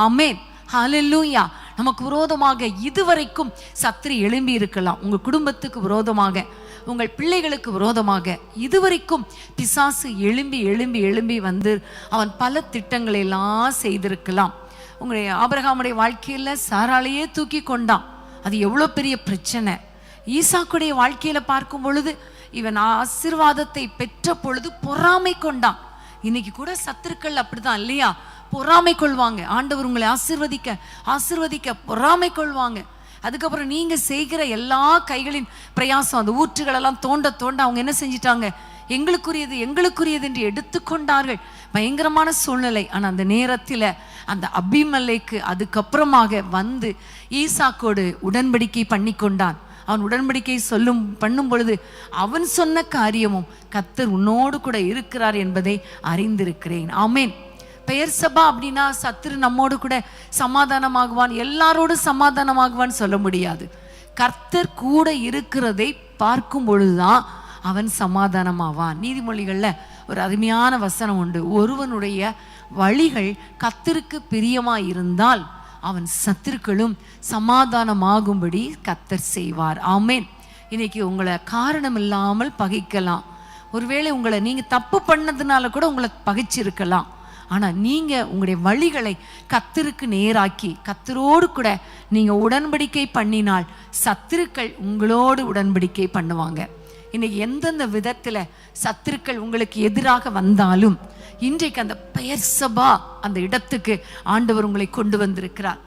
ஆமென், ஹல்லேலூயா. நமக்கு விரோதமாக இதுவரைக்கும் சத்துரு எழும்பி இருக்கலாம். உங்கள் குடும்பத்துக்கு விரோதமாக, உங்கள் பிள்ளைகளுக்கு விரோதமாக இதுவரைக்கும் பிசாசு எழும்பி எழும்பி எழும்பி வந்து அவன் பல திட்டங்களை எல்லாம் செய்திருக்கலாம். உங்களுடைய ஆபிரகாமுடைய வாழ்க்கையில் சாராளையே தூக்கி கொண்டான். அது எவ்வளோ பெரிய பிரச்சனை. ஈசாக்குடைய வாழ்க்கையில பார்க்கும் பொழுது இவன் ஆசீர்வாதத்தை பெற்ற பொழுது பொறாமை கொண்டான். இன்னைக்கு கூட சத்துருக்கள் அப்படிதான் இல்லையா? பொறாமை கொள்வாங்க. ஆண்டவர் உங்களை ஆசீர்வதிக்க ஆசீர்வதிக்க பொறாமை கொள்வாங்க. அதுக்கப்புறம் நீங்க செய்கிற எல்லா கைகளின் பிரயாசம், அந்த ஊற்றுகளெல்லாம் தோண்ட தோண்ட அவங்க என்ன செஞ்சிட்டாங்க? எங்களுக்குரியது எங்களுக்குரியது என்று எடுத்துக்கொண்டார்கள். பயங்கரமான சூழ்நிலை. ஆனால் அந்த நேரத்தில் அந்த அபிமெலேக்கு அதுக்கப்புறமாக வந்து ஈசாக்கோடு உடன்படிக்கை பண்ணி கொண்டான். அவன் உடன்படிக்கை பண்ணும் பொழுது அவன் சொன்ன காரியமும் கர்த்தர் உன்னோடு கூட இருக்கிறார் என்பதை அறிந்திருக்கிறேன். ஆமென். பெயர் சபா அப்படின்னா சத்துரு நம்மோடு கூட சமாதானமாகுவான், எல்லாரோடு சமாதானமாகுவான்னு சொல்ல முடியாது. கர்த்தர் கூட இருக்கிறதை பார்க்கும் பொழுதுதான் அவன் சமாதானமாவான். நீதிமொழிகள்ல ஒரு அருமையான வசனம் உண்டு. ஒருவனுடைய வழிகள் கர்த்தருக்கு பிரியமாய் இருந்தால் அவன் சத்துருக்களும் சமாதானமாகும்படி கர்த்தர் செய்வார். ஆமென். இன்னைக்கு உங்களை காரணம் இல்லாமல் பகைக்கலாம். ஒருவேளை உங்களை நீங்க தப்பு பண்ணதுனால கூட உங்களை பகைச்சிருக்கலாம். ஆனால் நீங்கள் உங்களுடைய வழிகளை கர்த்தருக்கு நேராக்கி கர்த்தரோடு கூட நீங்கள் உடன்படிக்கை பண்ணினால் சத்துருக்கள் உங்களோடு உடன்படிக்கை பண்ணுவாங்க. இன்னைக்கு எந்தெந்த விதத்தில் சத்துருக்கள் உங்களுக்கு எதிராக வந்தாலும் இன்றைக்கு அந்த பெயர் சபா அந்த இடத்துக்கு ஆண்டவர் உங்களை கொண்டு வந்திருக்கிறார்.